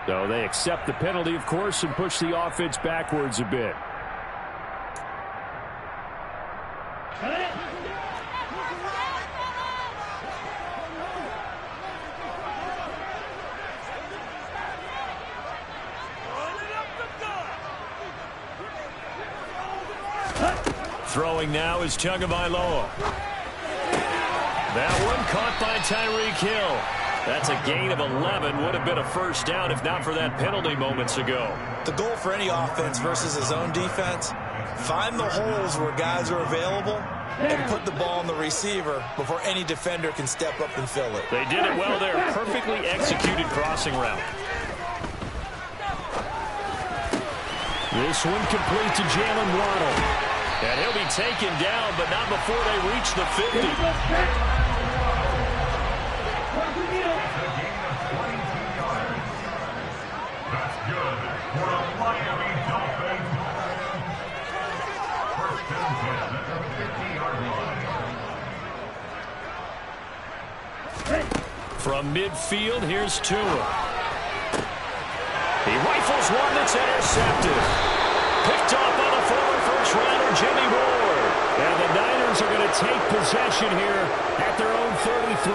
So they accept the penalty, of course, and push the offense backwards a bit. Throwing now is Tagovailoa. That one caught by Tyreek Hill. That's a gain of 11. Would have been a first down if not for that penalty moments ago. The goal for any offense versus his own defense, find the holes where guys are available and put the ball on the receiver before any defender can step up and fill it. They did it well there. Perfectly executed crossing route. This one complete to Jalen Waddle. And he'll be taken down, but not before they reach the 50. From midfield, here's Tua. He rifles one that's intercepted. Picked off by the former first-rounder Jimmy Ward. And the Niners are going to take possession here at their own 33.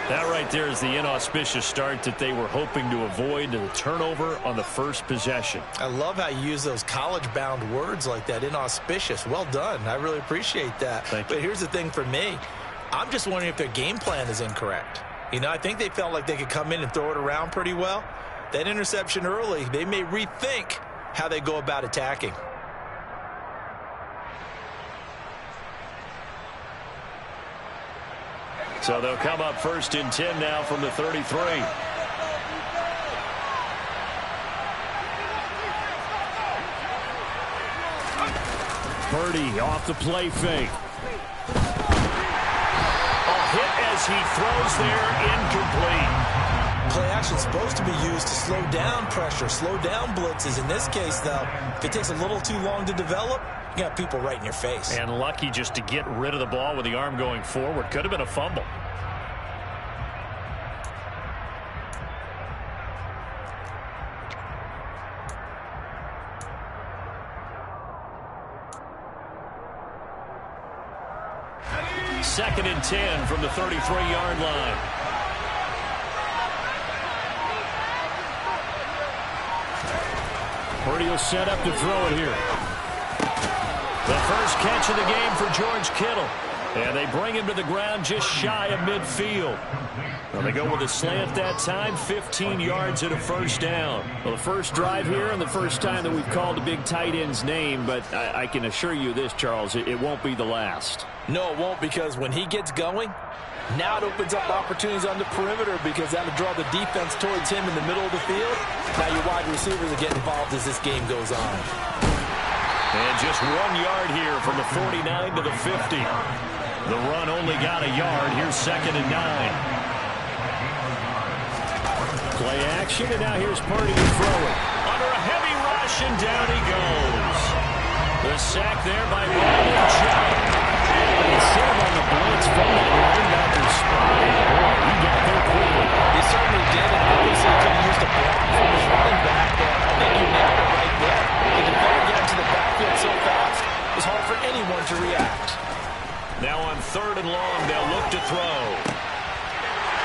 That right there is the inauspicious start that they were hoping to avoid, the turnover on the first possession. I love how you use those college-bound words like that, inauspicious. Well done. I really appreciate that. Thank you. But here's the thing for me. I'm just wondering if their game plan is incorrect. You know, I think they felt like they could come in and throw it around pretty well. That interception early, they may rethink how they go about attacking. So they'll come up first and 10 now from the 33. Purdy off the play fake. A hit as he throws there, incomplete. Play action is supposed to be used to slow down pressure, slow down blitzes. In this case, though, if it takes a little too long to develop, you got people right in your face. And lucky just to get rid of the ball with the arm going forward. Could have been a fumble. Second and 10 from the 33-yard line. Purdy will set up to throw it here. The first catch of the game for George Kittle. And they bring him to the ground just shy of midfield. Well, they go with a slant that time, 15 yards and a first down. Well, the first drive here and the first time that we've called a big tight end's name, but I can assure you this, Charles, it won't be the last. No, it won't, because when he gets going, now it opens up opportunities on the perimeter because that'll draw the defense towards him in the middle of the field. Now your wide receivers are getting involved as this game goes on. And just 1 yard here from the 49 to the 50. The run only got a yard. Here's second and 9. Play action, and now here's Purdy to throw it. Under a heavy rush, and down he goes. The sack there by Brandon Jones. He set him on the blitz from that linebacker spot. Boy, he got there quickly. He certainly did, and obviously could have used a block from his running back, but I think you nailed it right there. The defender got into the backfield so fast, it was hard for anyone to react. Now on third and long, they'll look to throw.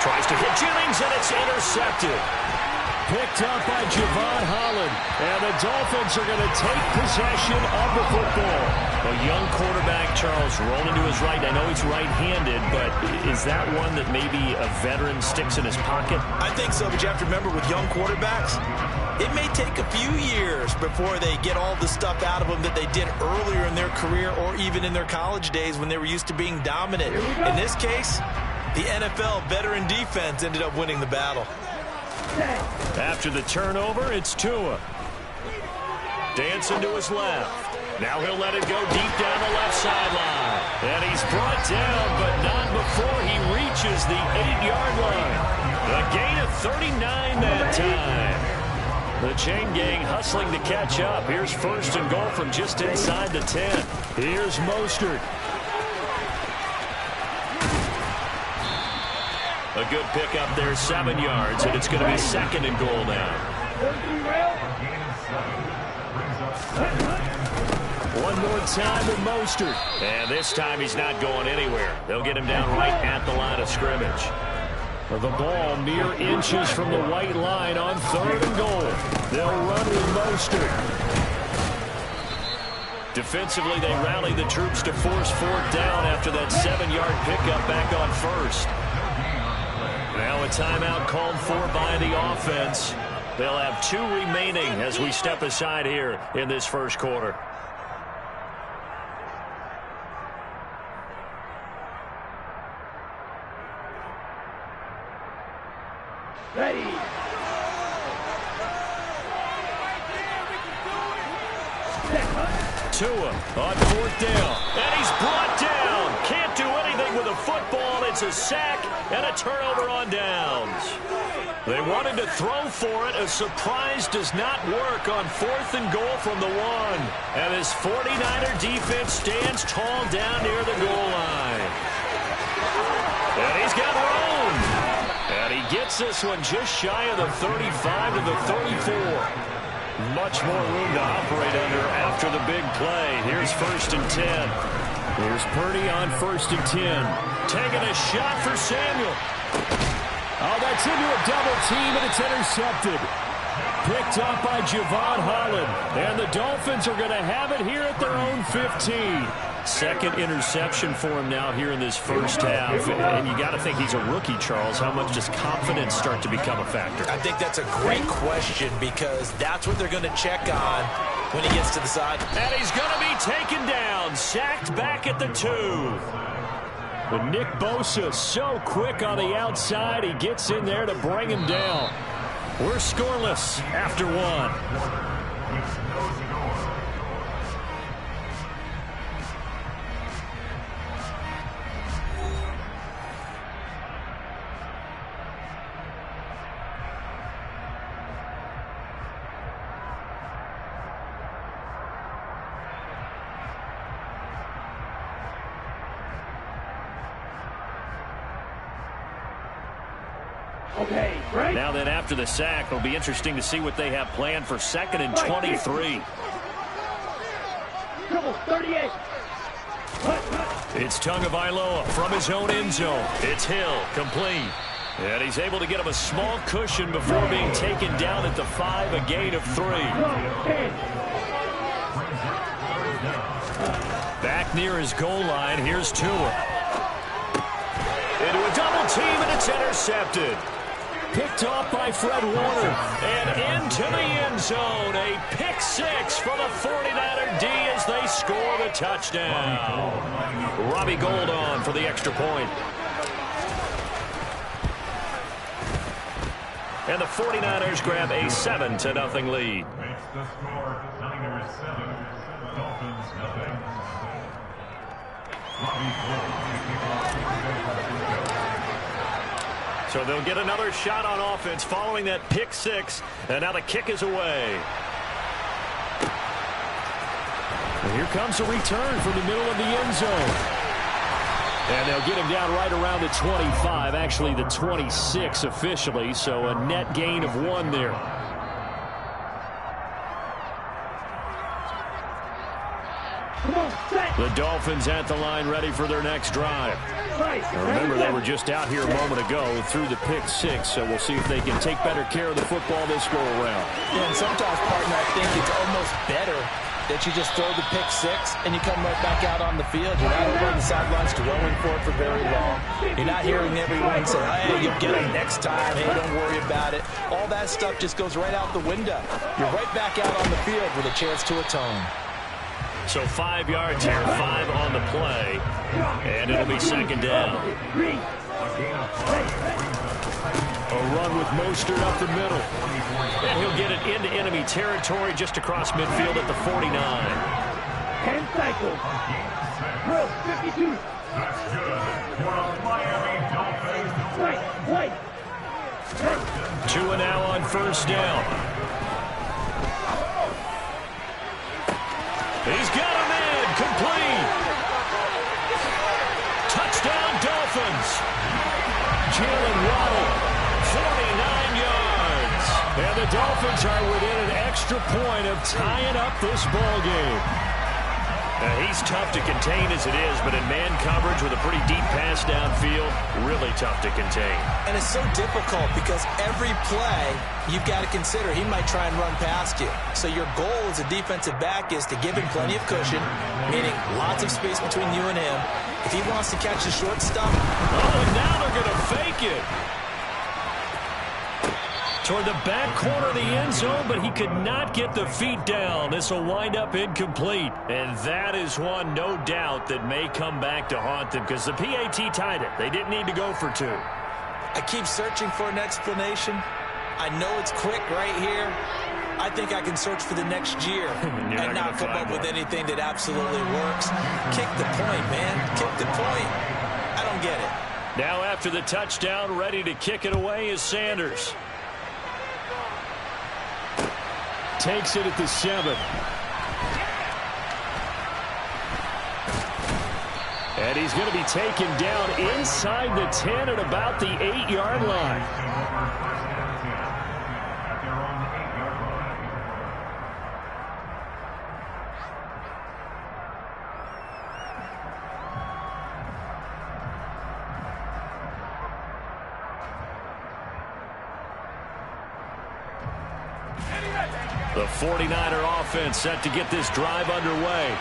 Tries to hit Jennings, and it's intercepted. Picked up by Javon Holland. And the Dolphins are going to take possession of the football. A young quarterback, Charles, rolling to his right. I know he's right-handed, but is that one that maybe a veteran sticks in his pocket? I think so, but you have to remember with young quarterbacks, it may take a few years before they get all the stuff out of them that they did earlier in their career or even in their college days when they were used to being dominant. In this case, the NFL veteran defense ended up winning the battle. After the turnover, it's Tua. Dancing to his left. Now he'll let it go deep down the left sideline. And he's brought down, but not before he reaches the 8-yard line. A gain of 39 that time. The chain gang hustling to catch up. Here's first and goal from just inside the 10. Here's Mostert. A good pickup there, 7 yards, and it's going to be second and goal now. One more time with Mostert. And this time he's not going anywhere. They'll get him down right at the line of scrimmage. The ball mere inches from the white line on 3rd and goal. They'll run with Mostert. Defensively, they rally the troops to force 4th down after that 7-yard pickup back on 1st. Now a timeout called for by the offense. They'll have 2 remaining as we step aside here in this first quarter. Ready. Tua on 4th down. And he's brought down. Can't do anything with a football. It's a sack and a turnover on downs. They wanted to throw for it. A surprise does not work on 4th and goal from the 1. And his 49er defense stands tall down near the goal line. And he's got room. And he gets this one just shy of the 35 to the 34. Much more room to operate under after the big play. Here's 1st and 10. Here's Purdy on 1st and 10. Taking a shot for Samuel. Oh, that's into a double team, and it's intercepted. Picked up by Javon Holland. And the Dolphins are going to have it here at their own 15. Second interception for him now here in this first half. And you got to think he's a rookie, Charles. How much does confidence start to become a factor? I think that's a great question because that's what they're going to check on when he gets to the side. And he's going to be taken down. Sacked back at the 2. But Nick Bosa so quick on the outside. He gets in there to bring him down. We're scoreless after 1. Okay, right. Now then, after the sack, it'll be interesting to see what they have planned for 2nd and 23. Double 38. It's Tagovailoa from his own end zone. It's Hill, complete. And he's able to get him a small cushion before being taken down at the 5, a gain of 3. Back near his goal line, here's Tua. Into a double team, and it's intercepted. Picked off by Fred Warner. And into the end zone. A pick 6 for the 49er D as they score the touchdown. Robbie Gould on for the extra point. And the 49ers grab a 7-0 lead. Makes the score Niners 7, Dolphins nothing. So they'll get another shot on offense following that pick 6. And now the kick is away. And here comes a return from the middle of the end zone. And they'll get him down right around the 25, actually the 26 officially, so a net gain of 1 there. The Dolphins at the line ready for their next drive. Now remember, they were just out here a moment ago through the pick 6, so we'll see if they can take better care of the football this go around. Yeah, and sometimes, partner, I think it's almost better that you just throw the pick 6 and you come right back out on the field. You're not over on the sidelines throwing for it for very long. You're not hearing everyone say, hey, you'll get it next time. Hey, don't worry about it. All that stuff just goes right out the window. You're right back out on the field with a chance to atone. So 5 yards here, 5 on the play, and it'll be 2nd down. A run with Mostert up the middle. And he'll get it into enemy territory just across midfield at the 49. 10 cycles. Drill 52. That's good for the Miami Dolphins. Right. Tua now on 1st down. He's got a man, complete. Touchdown, Dolphins. Jalen Waddle, 49 yards. And the Dolphins are within an extra point of tying up this ball game. He's tough to contain as it is, but in man coverage with a pretty deep pass downfield, really tough to contain. And it's so difficult because every play you've got to consider he might try and run past you. So your goal as a defensive back is to give him plenty of cushion, meaning lots of space between you and him. If he wants to catch the short stuff. Oh, and now they're going to fake it. Toward the back corner of the end zone, but he could not get the feet down. This will wind up incomplete. And that is one, no doubt, that may come back to haunt them because the PAT tied it. They didn't need to go for two. I keep searching for an explanation. I know it's quick right here. I think I can search for the next year and not come up with anything that absolutely works. Kick the point, man. Kick the point. I don't get it. Now after the touchdown, ready to kick it away is Sanders. Takes it at the 7. And he's going to be taken down inside the 10 at about the 8-yard line. The 49er offense set to get this drive underway.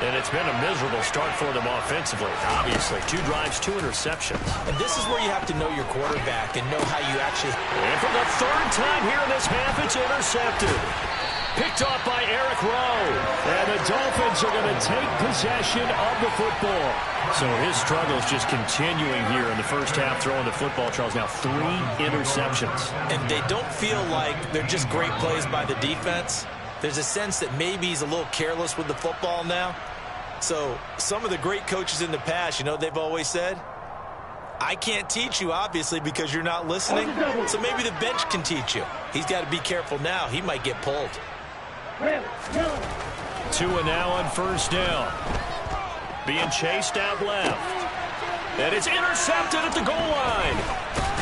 And it's been a miserable start for them offensively. Obviously, 2 drives, 2 interceptions. And this is where you have to know your quarterback and know how you actually... And for the 3rd time here in this half, it's intercepted. Picked off by Eric Rowe. And the Dolphins are going to take possession of the football. So his struggles just continuing here in the first half, throwing the football. Charles, now 3 interceptions. And they don't feel like they're just great plays by the defense. There's a sense that maybe he's a little careless with the football now. So some of the great coaches in the past, you know, they've always said, I can't teach you, obviously, because you're not listening. So maybe the bench can teach you. He's got to be careful now. He might get pulled. Tua now on 1st down. Being chased out left. And it's intercepted at the goal line.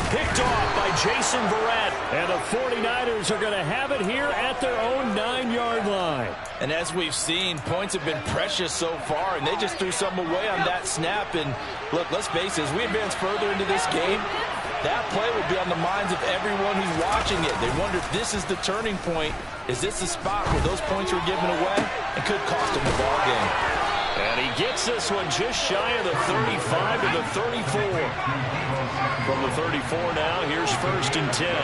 Picked off by Jason Verrett. And the 49ers are going to have it here at their own 9-yard line. And as we've seen, points have been precious so far, and they just threw some away on that snap. And look, let's face it, as we advance further into this game, that play will be on the minds of everyone who's watching it. They wonder if this is the turning point. Is this the spot where those points were given away? It could cost them the ball game. And he gets this one just shy of the 35 to the 34. From the 34 now, here's 1st and 10.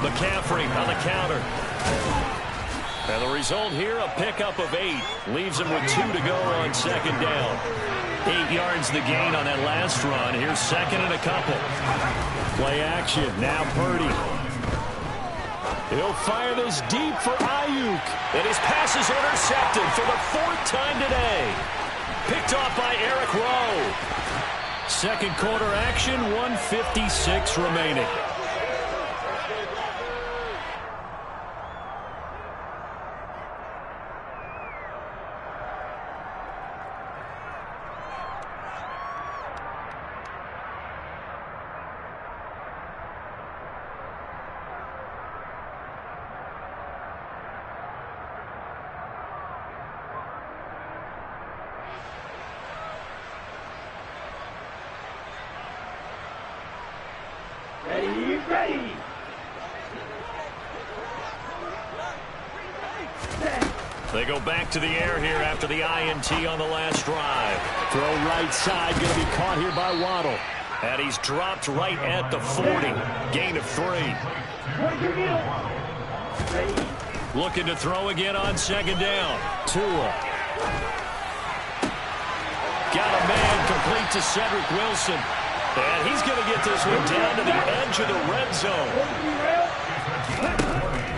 McCaffrey on the counter. And the result here, a pickup of 8. Leaves him with 2 to go on 2nd down. 8 yards the gain on that last run. Here's 2nd and a couple. Play action. Now Purdy. He'll fire this deep for Ayuk. And his pass is intercepted for the 4th time today. Picked off by Eric Rowe. 2nd quarter action, 1:56 remaining. Ready. They go back to the air here after the INT on the last drive. Throw right side, going to be caught here by Waddle. And he's dropped right at the 40. Gain of 3. Looking to throw again on 2nd down. Tua. Got a man complete to Cedric Wilson. And he's going to get this one down to the edge of the red zone.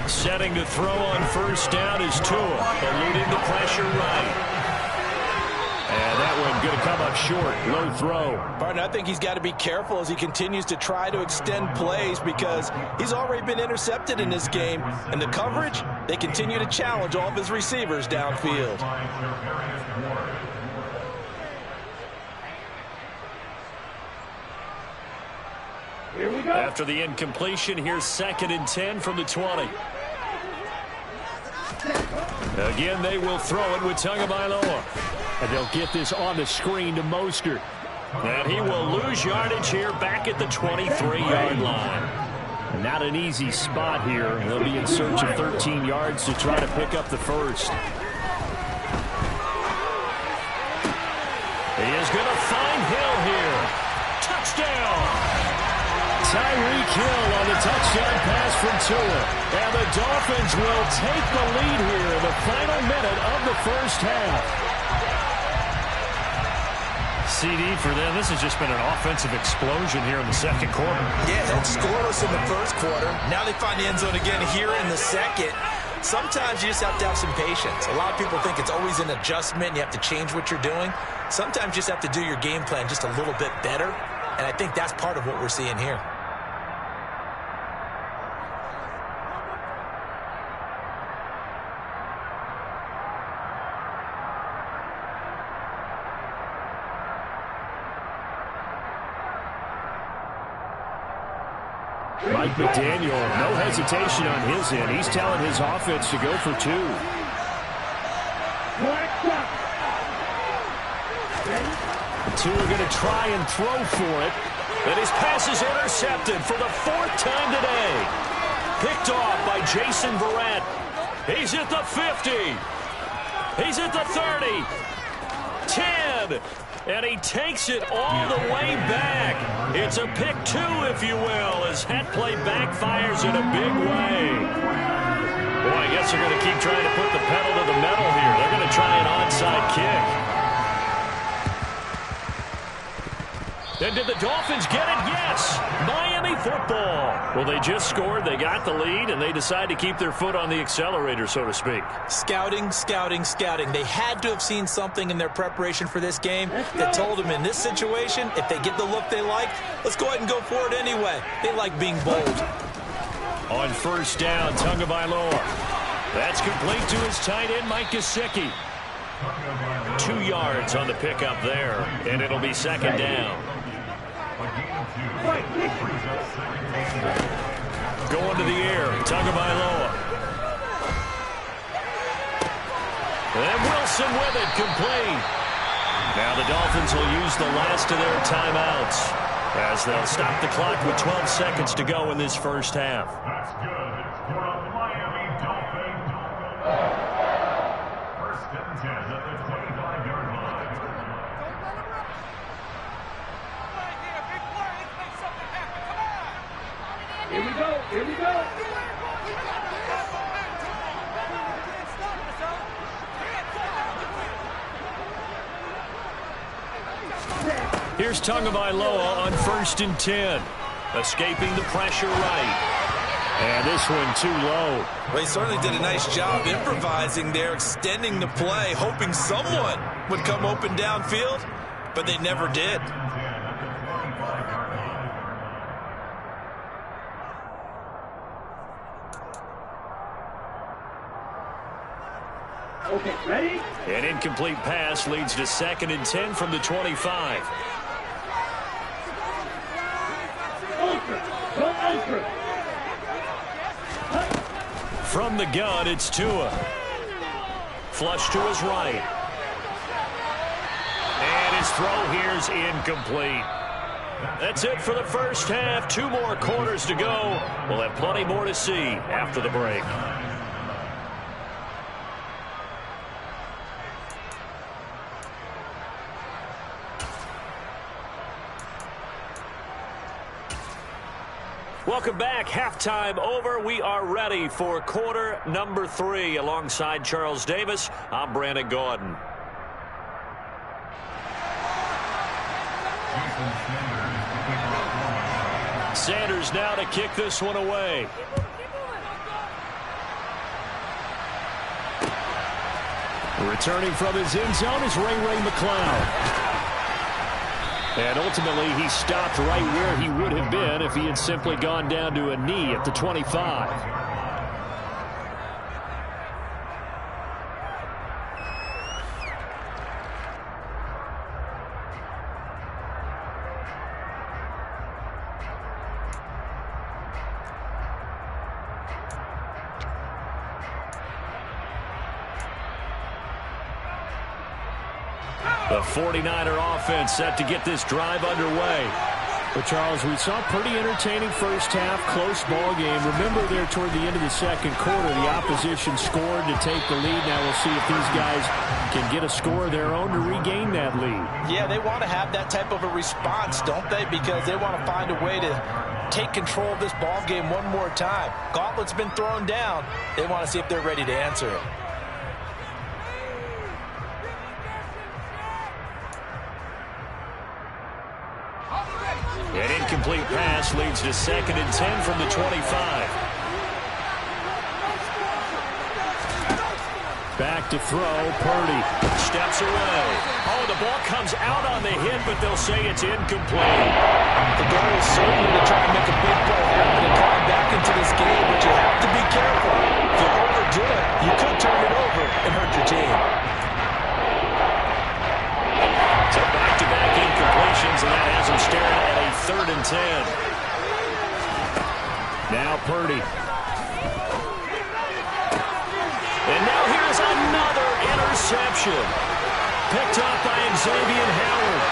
Setting to throw on 1st down is Tua. Eluding the pressure right. And that one going to come up short. Low throw. Partner, I think he's got to be careful as he continues to try to extend plays because he's already been intercepted in this game. And the coverage, they continue to challenge all of his receivers downfield. Here we go. After the incompletion, here's 2nd and 10 from the 20. Again, they will throw it with Tagovailoa. And they'll get this on the screen to Mostert. And he will lose yardage here back at the 23-yard line. Not an easy spot here. They'll be in search of 13 yards to try to pick up the first. He is going to find Hill here. Touchdown! Tyreek Hill on the touchdown pass from Tua. And the Dolphins will take the lead here in the final minute of the first half. CD for them, this has just been an offensive explosion here in the second quarter. Yeah, held scoreless in the first quarter. Now they find the end zone again here in the second. Sometimes you just have to have some patience. A lot of people think it's always an adjustment. You have to change what you're doing. Sometimes you just have to do your game plan just a little bit better. And I think that's part of what we're seeing here. Mike McDaniel, no hesitation on his end. He's telling his offense to go for 2. Tua going to try and throw for it. And his pass is intercepted for the 4th time today. Picked off by Jason Verrett. He's at the 50. He's at the 30. 10. And he takes it all the way back. It's a pick 2, if you will, as that play backfires in a big way. Boy, I guess they're going to keep trying to put the pedal to the metal here. They're going to try an onside kick. And did the Dolphins get it? Yes. Miami football. Well, they just scored. They got the lead, and they decide to keep their foot on the accelerator, so to speak. Scouting, scouting, scouting. They had to have seen something in their preparation for this game that told them in this situation, if they get the look they like, let's go ahead and go for it anyway. They like being bold. On first down, Tagovailoa. That's complete to his tight end, Mike Gesicki. 2 yards on the pickup there, and it'll be 2nd down. Going to the air, Tagovailoa. And Wilson with it, complete. Now the Dolphins will use the last of their timeouts as they'll stop the clock with 12 seconds to go in this first half. That's good for a Miami Dolphins. 1st and 10 at the 25-yard line. Here we go. Here we go. Here's Tagovailoa on 1st and 10. Escaping the pressure right. And this one too low. Well, he certainly did a nice job improvising there, extending the play, hoping someone would come open downfield, but they never did. Okay, ready? An incomplete pass leads to 2nd and 10 from the 25. Ultra. Go ultra. From the gun, it's Tua. Flush to his right. And his throw here's incomplete. That's it for the first half. 2 more quarters to go. We'll have plenty more to see after the break. Welcome back. Halftime over. We are ready for quarter number 3. Alongside Charles Davis, I'm Brandon Gaudin. Sanders now to kick this one away. Returning from his end zone is Ray McCloud. And ultimately, he stopped right where he would have been if he had simply gone down to a knee at the 25. The 49er offense set to get this drive underway. But, Charles, we saw a pretty entertaining first half, close ball game. Remember there toward the end of the second quarter, the opposition scored to take the lead. Now we'll see if these guys can get a score of their own to regain that lead. Yeah, they want to have that type of a response, don't they? Because they want to find a way to take control of this ball game one more time. Gauntlet's been thrown down. They want to see if they're ready to answer it. An incomplete pass leads to 2nd and 10 from the 25. Back to throw, Purdy. Steps away. Oh, the ball comes out on the hit, but they'll say it's incomplete. The goal is certainly to try and make a big play happen and climb back into this game, but you have to be careful. If you overdo it, you could turn it over and hurt your team. So back-to-back incompletions, and that has them staring at a 3rd and 10. Now Purdy. And now here's another interception. Picked up by Xavier Howard.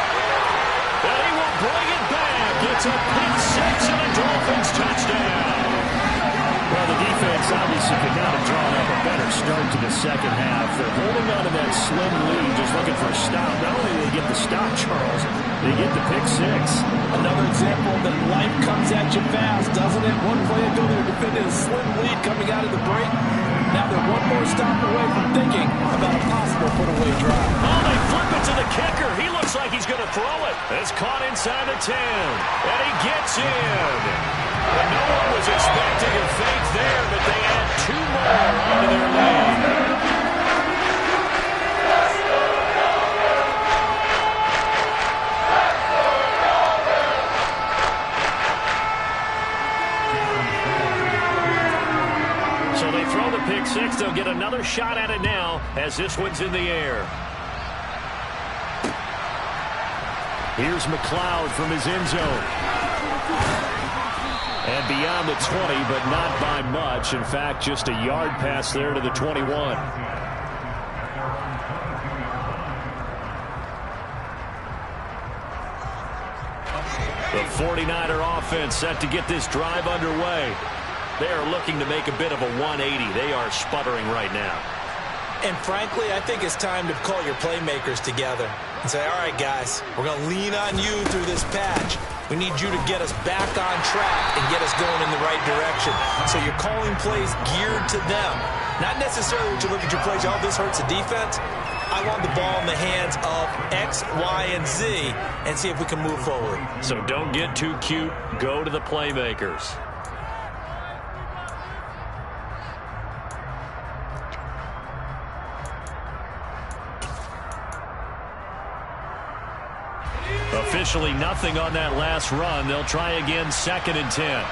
And he will bring it back. It's a pick six and a Dolphins touchdown. Well, the defense obviously could not have drawn up a better start to the second half. They're holding on to that slim lead, just looking for a stop. Not only do they get the stop, Charles, they get the pick six. Another example that life comes at you fast, doesn't it? One play ago, they were defending a slim lead coming out of the break. Now they're one more stop away from thinking about a possible put-away drive. Oh, they flip it to the kicker. He looks like he's going to throw it. It's caught inside the 10. And he gets in. And no one was expecting a fake there, but they add 2 more onto their lead. So they throw the pick six. They'll get another shot at it now as this one's in the air. Here's McLeod from his end zone. And beyond the 20, but not by much. In fact, just a yard pass there to the 21. The 49er offense set to get this drive underway. They are looking to make a bit of a 180. They are sputtering right now. And frankly, I think it's time to call your playmakers together and say, all right, guys, we're going to lean on you through this patch. We need you to get us back on track and get us going in the right direction. So you're calling plays geared to them. Not necessarily when you look at your plays, oh, this hurts the defense. I want the ball in the hands of X, Y, and Z and see if we can move forward. So don't get too cute. Go to the playmakers. Officially nothing on that last run. They'll try again, 2nd and 10.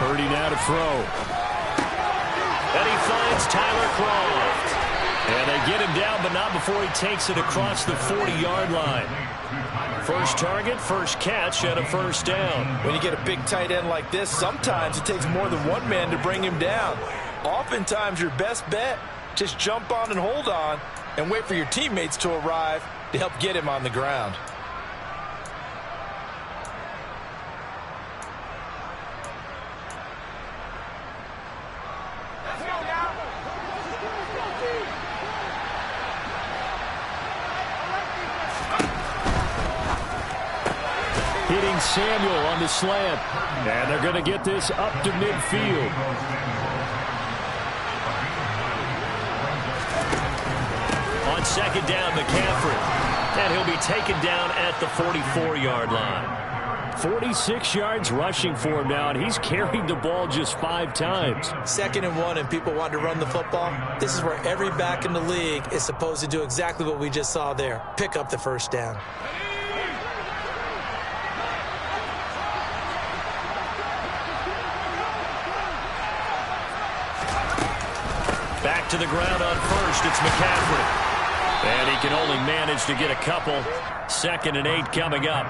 Purdy now to throw. And he finds Tyler Kroft. And they get him down, but not before he takes it across the 40-yard line. First target, first catch, and a first down. When you get a big tight end like this, sometimes it takes more than one man to bring him down. Oftentimes, your best bet, just jump on and hold on and wait for your teammates to arrive to help get him on the ground. Hitting Samuel on the slant. And they're going to get this up to midfield. On 2nd down, McCaffrey. And he'll be taken down at the 44-yard line. 46 yards rushing for him now, and he's carried the ball just 5 times. 2nd and 1, and people want to run the football. This is where every back in the league is supposed to do exactly what we just saw there. Pick up the first down. Back to the ground on first. It's McCaffrey. And he can only manage to get a couple. 2nd and 8 coming up.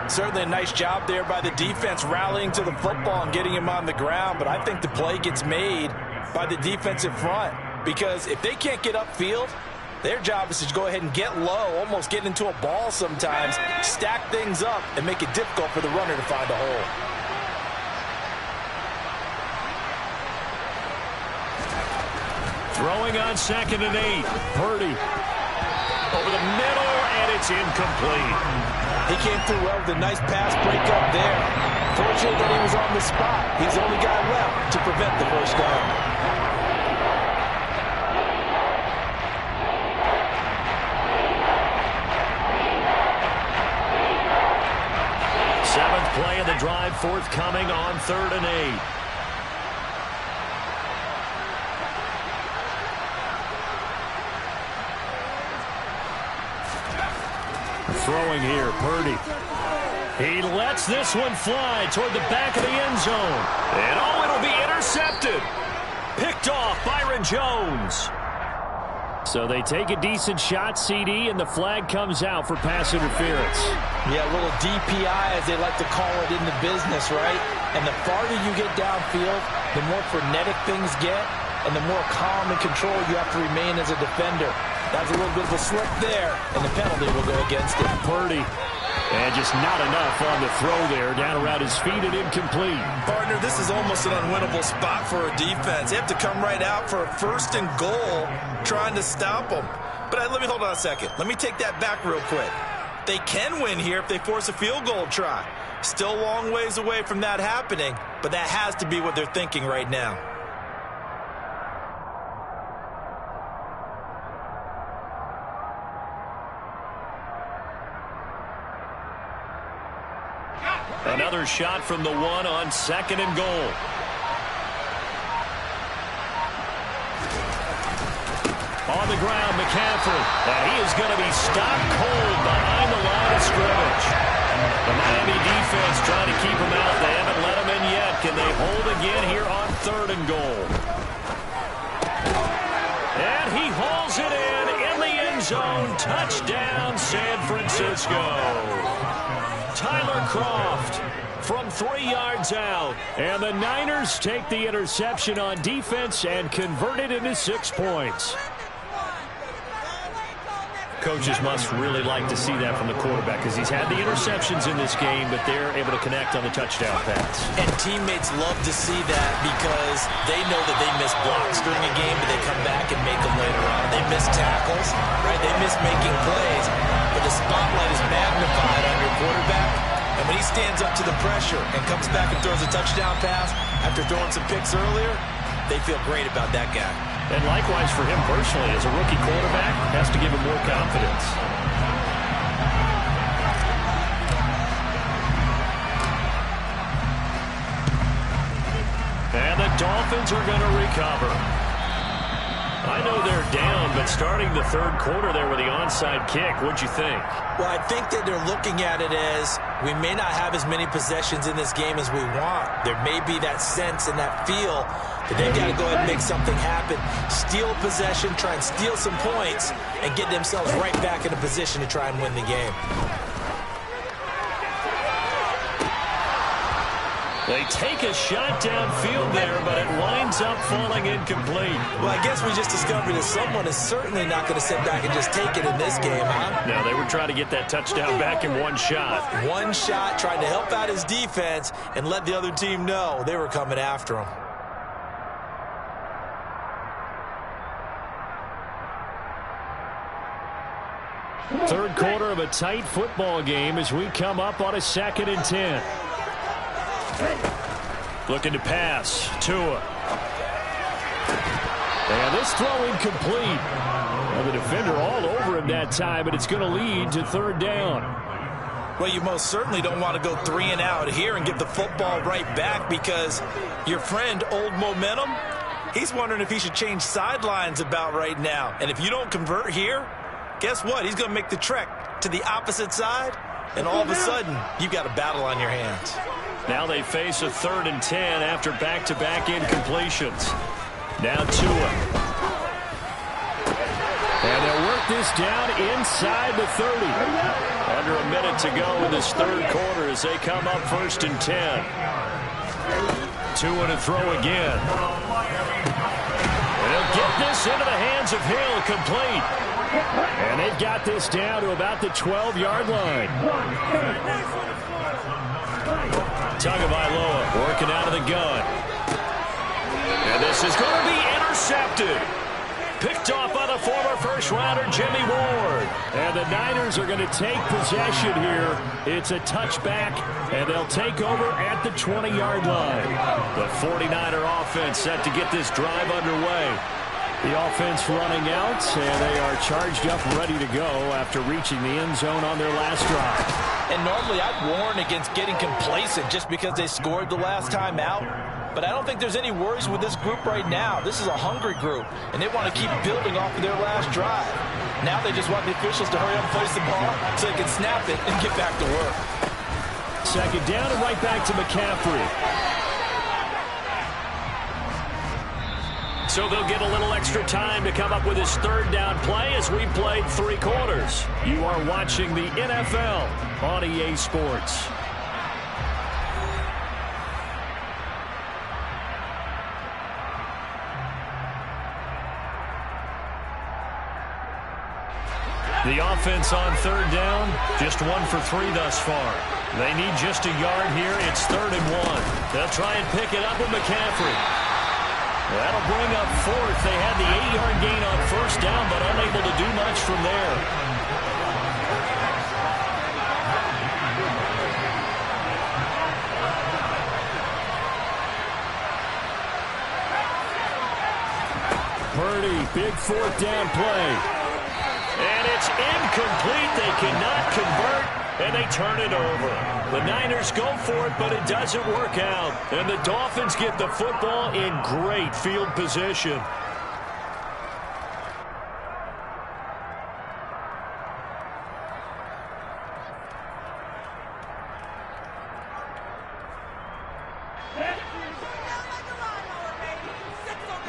Certainly a nice job there by the defense rallying to the football and getting him on the ground. But I think the play gets made by the defensive front, because if they can't get upfield, their job is to go ahead and get low, almost get into a ball sometimes, stack things up, and make it difficult for the runner to find a hole. Throwing on 2nd and 8. Purdy over the middle, and it's incomplete. He came through well with a nice pass breakup there. Fortunate that he was on the spot. He's the only guy left to prevent the first down. Seventh play of the drive forthcoming on 3rd and 8. Throwing here, Purdy. He lets this one fly toward the back of the end zone. And oh, it'll be intercepted. Picked off Byron Jones. So they take a decent shot, CD, and the flag comes out for pass interference. Yeah, a little DPI, as they like to call it in the business, right? And the farther you get downfield, the more frenetic things get, and the more calm and control you have to remain as a defender. That's a little bit of a slip there, and the penalty will go against it. Purdy, and just not enough on the throw there. Down around his feet and incomplete. Partner, this is almost an unwinnable spot for a defense. They have to come right out for a 1st and goal, trying to stop them. But let me hold on a second. Let me take that back real quick. They can win here if they force a field goal try. Still a long ways away from that happening, but that has to be what they're thinking right now. Another shot from the 1 on 2nd and goal. On the ground, McCaffrey. And he is going to be stopped cold behind the line of scrimmage. The Miami defense trying to keep him out. They haven't let him in yet. Can they hold again here on 3rd and goal? And he hauls it in the end zone. Touchdown, San Francisco. Tyler Kroft from 3 yards out. And the Niners take the interception on defense and convert it into 6 points. Coaches must really like to see that from the quarterback, because he's had the interceptions in this game, but they're able to connect on the touchdown pass. And teammates love to see that, because they know that they miss blocks during a game, but they come back and make them later on. They miss tackles, right? They miss making plays, but the spotlight is magnified on your quarterback. And when he stands up to the pressure and comes back and throws a touchdown pass after throwing some picks earlier, they feel great about that guy. And likewise for him personally, as a rookie quarterback, has to give him more confidence. And the Dolphins are going to recover. I know they're down, but starting the 3rd quarter there with the onside kick, what'd you think? Well, I think that they're looking at it as we may not have as many possessions in this game as we want. There may be that sense and that feel that they've got to go ahead and make something happen. Steal possession, try and steal some points, and get themselves right back in a position to try and win the game. They take a shot downfield there, but it winds up falling incomplete. Well, I guess we just discovered that someone is certainly not going to sit back and just take it in this game, huh? No, they were trying to get that touchdown back in one shot. One shot, trying to help out his defense and let the other team know they were coming after him. Third quarter of a tight football game as we come up on a 2nd and 10. Looking to pass. Tua. And this throw incomplete. Well, the defender all over him that time, but it's going to lead to 3rd down. Well, you most certainly don't want to go 3 and out here and give the football right back, because your friend, Old Momentum, he's wondering if he should change sidelines about right now. And if you don't convert here, guess what? He's going to make the trek to the opposite side, and all of a sudden, you've got a battle on your hands. Now they face a 3rd and 10 after back-to-back incompletions. Now Tua. And they'll work this down inside the 30. Under a minute to go in this 3rd quarter as they come up 1st and 10. Tua to throw again. this into the hands of Hill, complete. And they've got this down to about the 12-yard line. Tagovailoa working out of the gun. And this is going to be intercepted. Picked off by the former first-rounder Jimmy Ward. And the Niners are going to take possession here. It's a touchback, and they'll take over at the 20-yard line. The 49er offense set to get this drive underway. The offense running out, and they are charged up ready to go after reaching the end zone on their last drive. And normally I'd warn against getting complacent just because they scored the last time out. But I don't think there's any worries with this group right now. This is a hungry group, and they want to keep building off of their last drive. Now they just want the officials to hurry up and place the ball so they can snap it and get back to work. Second down and right back to McCaffrey. So they'll get a little extra time to come up with his third down play as we played 3 quarters. You are watching the NFL on EA Sports. The offense on third down, just 1 for 3 thus far. They need just a yard here. It's 3rd and 1. They'll try and pick it up with McCaffrey. That'll bring up 4th. They had the 8-yard gain on first down, but unable to do much from there. Purdy, big 4th down play. And it's incomplete. They cannot convert, and they turn it over. The Niners go for it, but it doesn't work out. And the Dolphins get the football in great field position.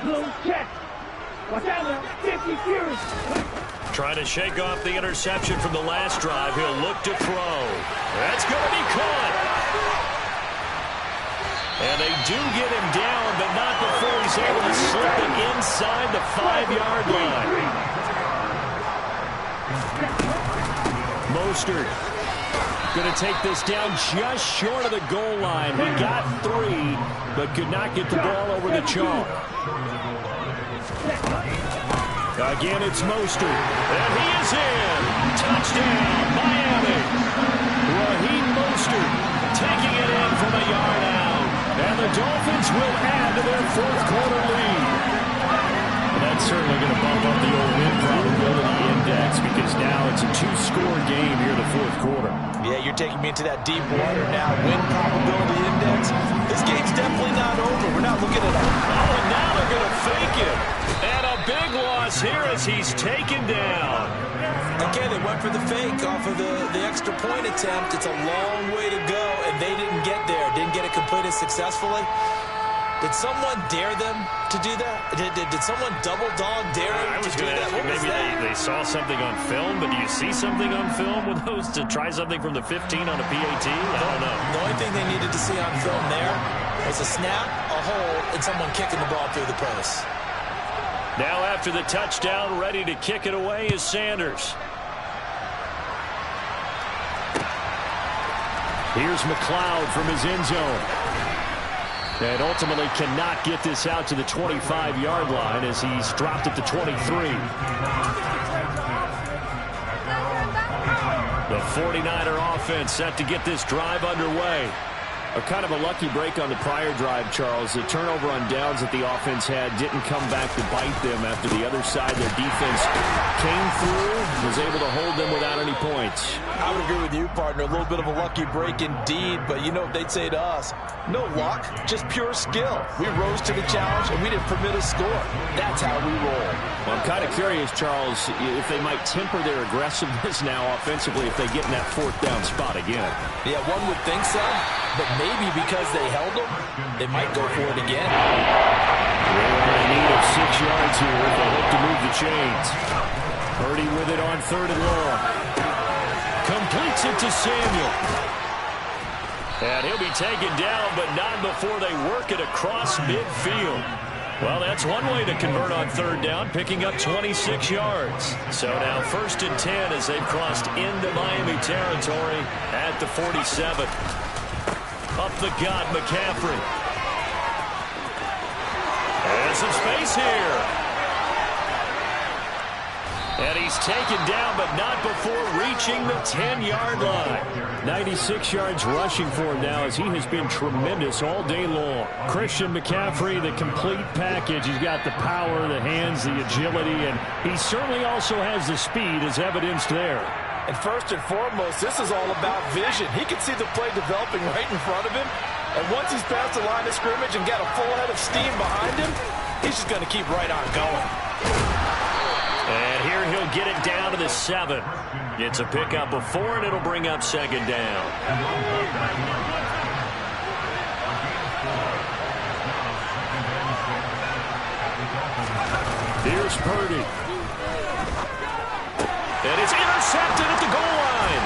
Little check. Watch out now. 50 Fury. Trying to shake off the interception from the last drive. He'll look to throw. That's going to be caught. And they do get him down, but not before he's able to slip it inside the 5-yard line. Mostert going to take this down just short of the goal line. He got 3, but could not get the ball over the chalk. Again, it's Mostert. And he is in. Touchdown, Miami. Raheem Mostert taking it in from a yard out. And the Dolphins will add to their 4th quarter lead. And that's certainly going to bump up the old win probability index because now it's a 2-score game here in the 4th quarter. Yeah, you're taking me into that deep water now. Win probability index. This game's definitely not over. We're not looking at a... Oh, and now they're going to fake it. And a big loss here as he's taken down. Okay, they went for the fake off of the extra point attempt. It's a long way to go, and they didn't get there. Didn't get it completed successfully. Did someone dare them to do that? Did someone double dog dare them to do that? What was that? They saw something on film, but do you see something on film with those to try something from the 15 on a PAT? I don't know. The only thing they needed to see on film there was a snap, a hold, and someone kicking the ball through the post. Now after the touchdown, ready to kick it away is Sanders. Here's McLeod from his end zone. And ultimately cannot get this out to the 25-yard line as he's dropped at the 23. The 49er offense set to get this drive underway. A kind of a lucky break on the prior drive, Charles. The turnover on downs that the offense had didn't come back to bite them after the other side. Their defense came through, was able to hold them without any points. I would agree with you, partner. A little bit of a lucky break indeed, but you know what they'd say to us? No luck, just pure skill. We rose to the challenge, and we didn't permit a score. That's how we roll. Well, I'm kind of curious, Charles, if they might temper their aggressiveness now offensively if they get in that 4th down spot again. Yeah, one would think so, but maybe because they held them, they might go for it again. They're in need of 6 yards here if they hope to move the chains. Purdy with it on 3rd and long. Completes it to Samuel. And he'll be taken down, but not before they work it across midfield. Well, that's one way to convert on third down, picking up 26 yards. So now 1st and 10 as they've crossed into Miami territory at the 47. Up the gut, McCaffrey. And some space here. And he's taken down, but not before reaching the 10-yard line. 96 yards rushing for him now as he has been tremendous all day long. Christian McCaffrey, the complete package. He's got the power, the hands, the agility, and he certainly also has the speed as evidenced there. And first and foremost, this is all about vision. He can see the play developing right in front of him. And once he's past the line of scrimmage and got a full head of steam behind him, he's just going to keep right on going. And here he'll get it down to the 7. It's a pickup of 4, and it'll bring up 2nd down. Here's Purdy. And it's intercepted at the goal line.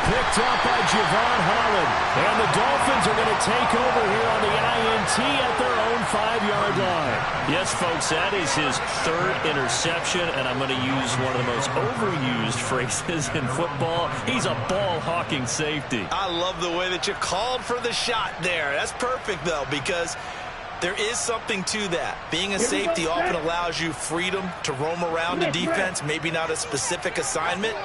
Picked up by Javon Holland. And the Dolphins are going to take over here on the INT at their own 5-yard line. Yes, folks, that is his 3rd interception, and I'm going to use one of the most overused phrases in football. He's a ball-hawking safety. I love the way that you called for the shot there. That's perfect, though, because there is something to that. Being a safety often allows you freedom to roam around the defense, maybe not a specific assignment.